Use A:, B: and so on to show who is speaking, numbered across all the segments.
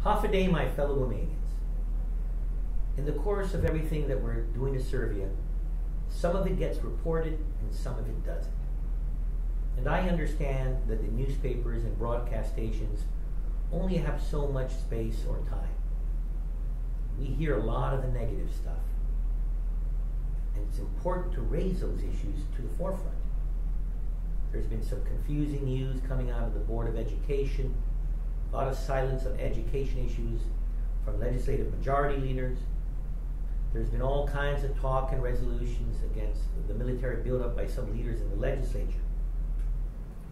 A: Half a day, my fellow Romanians. In the course of everything that we're doing to serve you, some of it gets reported and some of it doesn't. And I understand that the newspapers and broadcast stations only have so much space or time. We hear a lot of the negative stuff. And it's important to raise those issues to the forefront. There's been some confusing news coming out of the Board of Education, a lot of silence on education issues from legislative majority leaders. There's been all kinds of talk and resolutions against the military buildup by some leaders in the legislature.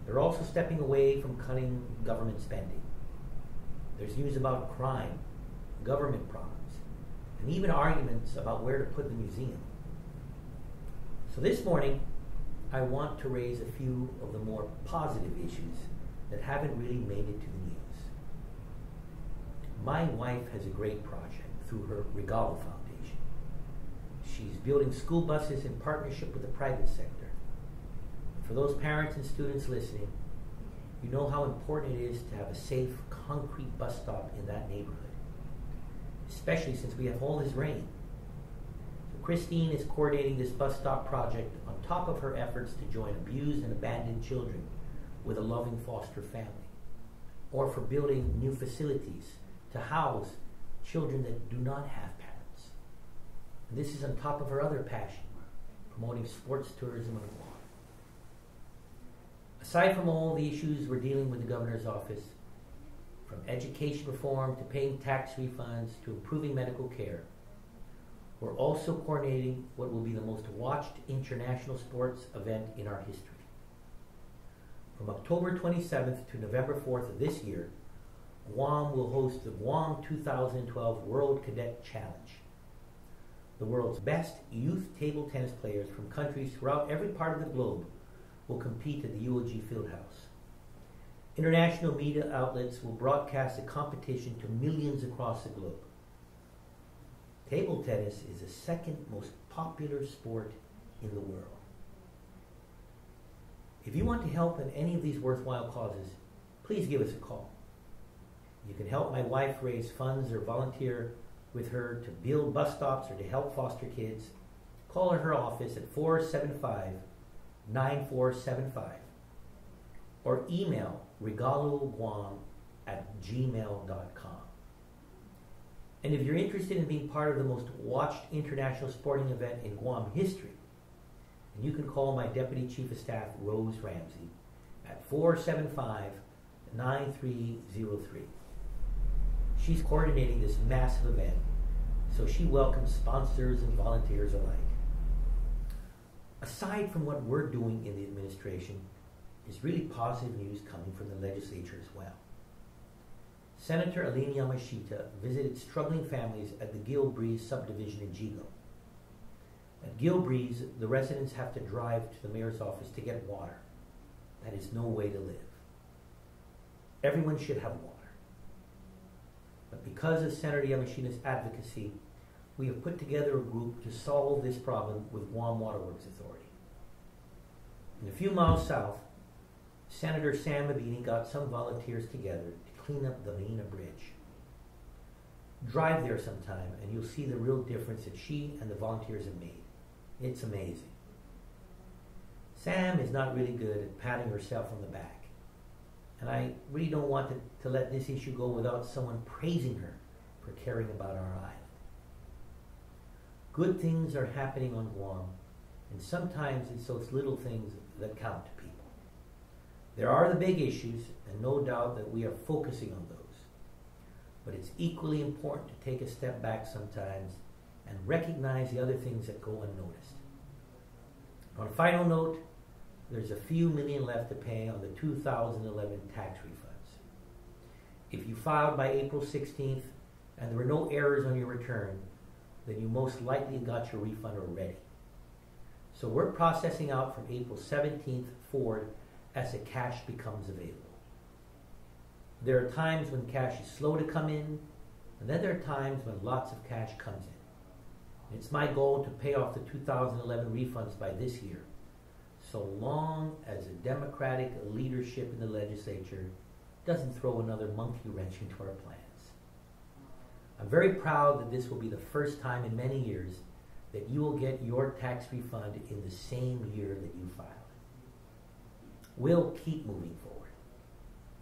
A: They're also stepping away from cutting government spending. There's news about crime, government problems, and even arguments about where to put the museum. So this morning, I want to raise a few of the more positive issues that haven't really made it to the news. My wife has a great project through her Regalo Foundation. She's building school buses in partnership with the private sector. For those parents and students listening, you know how important it is to have a safe, concrete bus stop in that neighborhood, especially since we have all this rain. So Christine is coordinating this bus stop project on top of her efforts to join abused and abandoned children with a loving foster family, or for building new facilities to house children that do not have parents. And this is on top of her other passion, promoting sports tourism on Guam. Aside from all the issues we're dealing with the governor's office, from education reform to paying tax refunds to improving medical care, we're also coordinating what will be the most watched international sports event in our history. From October 27th to November 4th of this year, Guam will host the Guam 2012 World Cadet Challenge. The world's best youth table tennis players from countries throughout every part of the globe will compete at the UOG Fieldhouse. International media outlets will broadcast the competition to millions across the globe. Table tennis is the second most popular sport in the world. If you want to help in any of these worthwhile causes, please give us a call. You can help my wife raise funds or volunteer with her to build bus stops or to help foster kids. Call her office at 475-9475 or email regaloguam@gmail.com. And if you're interested in being part of the most watched international sporting event in Guam history, and you can call my Deputy Chief of Staff, Rose Ramsey, at 475-9303. She's coordinating this massive event, so she welcomes sponsors and volunteers alike. Aside from what we're doing in the administration, is really positive news coming from the legislature as well. Senator Aline Yamashita visited struggling families at the Gil Breeze subdivision in Jigo. At Gil Breeze, the residents have to drive to the mayor's office to get water. That is no way to live. Everyone should have water. But because of Senator Yamashita's advocacy, we have put together a group to solve this problem with Guam Waterworks Authority. And a few miles south, Senator Sam Mabini got some volunteers together to clean up the Manila Bridge. Drive there sometime and you'll see the real difference that she and the volunteers have made. It's amazing. Sam is not really good at patting herself on the back. And I really don't want to let this issue go without someone praising her for caring about our island. Good things are happening on Guam, and sometimes it's those little things that count to people. There are the big issues, and no doubt that we are focusing on those. But it's equally important to take a step back sometimes and recognize the other things that go unnoticed. On a final note, there's a few million left to pay on the 2011 tax refunds. If you filed by April 16th and there were no errors on your return, then you most likely got your refund already. So we're processing out from April 17th forward as the cash becomes available. There are times when cash is slow to come in, and then there are times when lots of cash comes in. It's my goal to pay off the 2011 refunds by this year, so long as the Democratic leadership in the legislature doesn't throw another monkey wrench into our plans. I'm very proud that this will be the first time in many years that you will get your tax refund in the same year that you filed. We'll keep moving forward.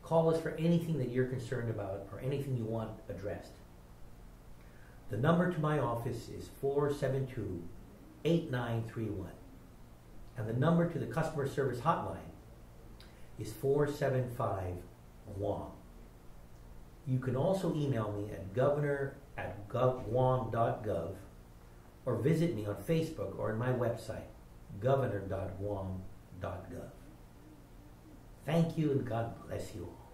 A: Call us for anything that you're concerned about or anything you want addressed. The number to my office is 472-8931. And the number to the customer service hotline is 475-GUAM. You can also email me at governor@guam.gov or visit me on Facebook or on my website, governor.guam.gov. Thank you and God bless you all.